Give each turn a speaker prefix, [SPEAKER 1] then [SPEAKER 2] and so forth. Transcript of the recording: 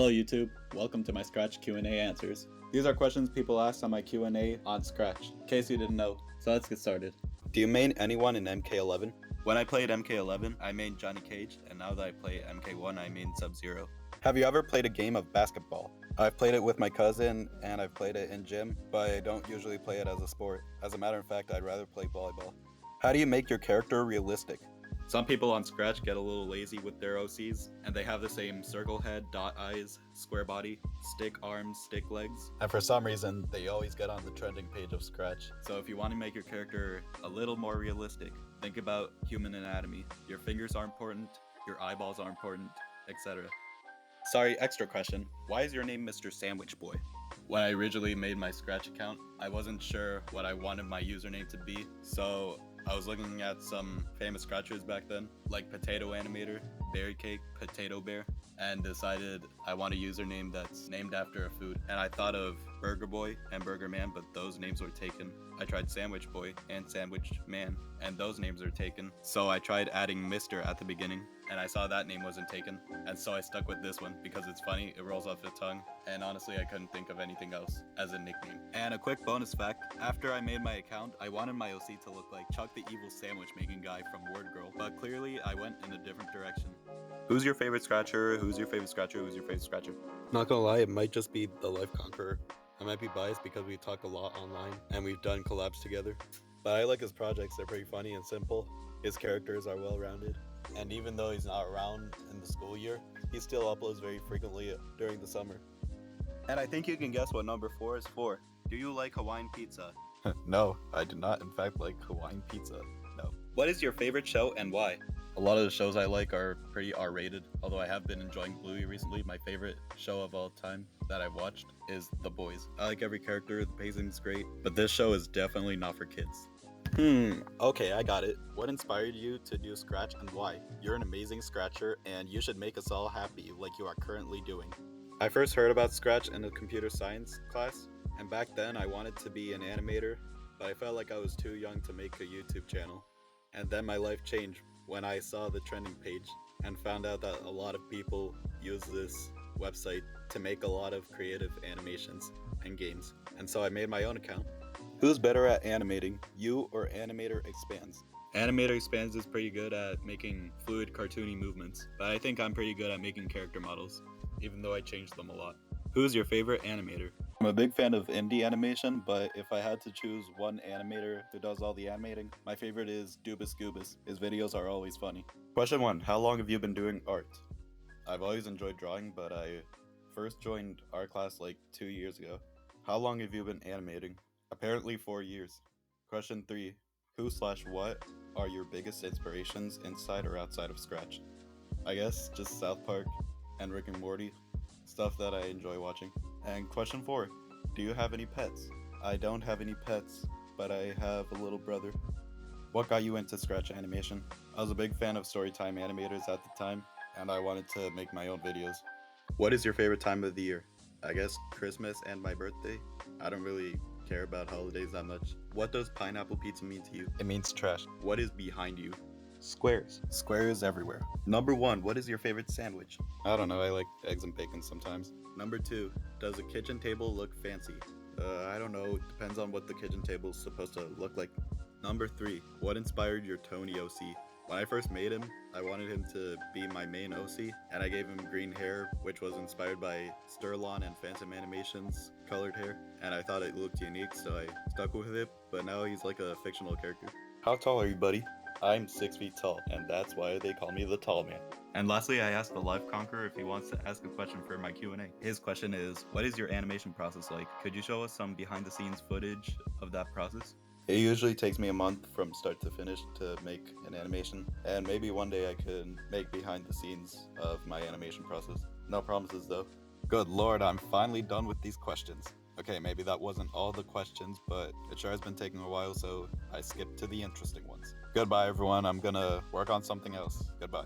[SPEAKER 1] Hello YouTube, welcome to my Scratch Q&A answers. These are questions people asked on my Q&A on Scratch, in case you didn't know, so let's get started.
[SPEAKER 2] Do you main anyone in MK11?
[SPEAKER 3] When I played MK11, I mained Johnny Cage, and now that I play MK1, I main Sub-Zero.
[SPEAKER 2] Have you ever played a game of basketball? I've played it with my cousin, and I've played it in gym, but I don't usually play it as a sport. As a matter of fact, I'd rather play volleyball. How do you make your character realistic?
[SPEAKER 3] Some people on Scratch get a little lazy with their OCs, and they have the same circle head, dot eyes, square body, stick arms, stick legs.
[SPEAKER 2] And for some reason, they always get on the trending page of Scratch.
[SPEAKER 3] So if you want to make your character a little more realistic, think about human anatomy. Your fingers are important, your eyeballs are important, etc.
[SPEAKER 2] Sorry, extra question. Why is your name MrSandwichBoy?
[SPEAKER 3] When I originally made my Scratch account, I wasn't sure what I wanted my username to be, so I was looking at some famous Scratchers back then, like Potato Animator, Berry Cake, Potato Bear, and decided I want a username that's named after a food. And I thought of Burger Boy and Burger Man, but those names were taken. I tried Sandwich Boy and Sandwich Man, and those names are taken. So I tried adding Mr. at the beginning, and I saw that name wasn't taken. And so I stuck with this one because it's funny, it rolls off the tongue, and honestly I couldn't think of anything else as a nickname. And a quick bonus fact, after I made my account, I wanted my OC to look like Chuck the Evil Sandwich Making Guy from Word Girl, but clearly I went in a different direction.
[SPEAKER 2] Who's your favorite Scratcher? Who's your favorite Scratcher? Who's your favorite Scratcher? Not gonna lie, it might just be the Life Conqueror. I might be biased because we talk a lot online and we've done collabs together. But I like his projects, they're pretty funny and simple. His characters are well-rounded. And even though he's not around in the school year, he still uploads very frequently during the summer.
[SPEAKER 3] And I think you can guess what number 4 is for. Do you like Hawaiian pizza?
[SPEAKER 2] No, I do not in fact like Hawaiian pizza. No.
[SPEAKER 3] What is your favorite show and why? A lot of the shows I like are pretty R-rated, although I have been enjoying Bluey recently. My favorite show of all time that I've watched is The Boys. I like every character, the pacing's great, but this show is definitely not for kids.
[SPEAKER 2] Okay, I got it. What inspired you to do Scratch and why? You're an amazing Scratcher and you should make us all happy like you are currently doing. I first heard about Scratch in a computer science class, and back then I wanted to be an animator, but I felt like I was too young to make a YouTube channel. And then my life changed when I saw the trending page and found out that a lot of people use this website to make a lot of creative animations and games. And so I made my own account. Who's better at animating, you or Animator Expands?
[SPEAKER 3] Animator Expands is pretty good at making fluid, cartoony movements, but I think I'm pretty good at making character models, even though I changed them a lot. Who's your favorite animator?
[SPEAKER 2] I'm a big fan of indie animation, but if I had to choose one animator who does all the animating, my favorite is Dubus Goobus. His videos are always funny. Question 1. How long have you been doing art? I've always enjoyed drawing, but I first joined art class like 2 years ago. How long have you been animating? Apparently 4 years. Question 3. Who/what are your biggest inspirations inside or outside of Scratch? I guess just South Park and Rick and Morty. Stuff that I enjoy watching. And question 4, do you have any pets? I don't have any pets, but I have a little brother. What got you into Scratch animation? I was a big fan of Storytime animators at the time, and I wanted to make my own videos. What is your favorite time of the year? I guess Christmas and my birthday. I don't really care about holidays that much. What does pineapple pizza mean to you? It means trash.
[SPEAKER 3] What is behind you?
[SPEAKER 2] Squares. Squares everywhere. Number 1, what is your favorite sandwich? I don't know, I like eggs and bacon sometimes.
[SPEAKER 3] Number 2, does a kitchen table look fancy?
[SPEAKER 2] I don't know, it depends on what the kitchen table is supposed to look like.
[SPEAKER 3] Number 3, what inspired your Tony OC? When I first made him, I wanted him to be my main OC, and I gave him green hair, which was inspired by Sterlon and Phantom Animation's colored hair, and I thought it looked unique, so I stuck with it, but now he's like a fictional character.
[SPEAKER 2] How tall are you, buddy? I'm 6 feet tall, and that's why they call me the tall man.
[SPEAKER 3] And lastly, I asked the Life Conqueror if he wants to ask a question for my Q&A. His question is, what is your animation process like? Could you show us some behind-the-scenes footage of that process?
[SPEAKER 2] It usually takes me a month from start to finish to make an animation, and maybe one day I could make behind the scenes of my animation process. No promises though. Good lord, I'm finally done with these questions. Okay, maybe that wasn't all the questions, but it sure has been taking a while, so I skipped to the interesting ones. Goodbye everyone, I'm gonna work on something else. Goodbye.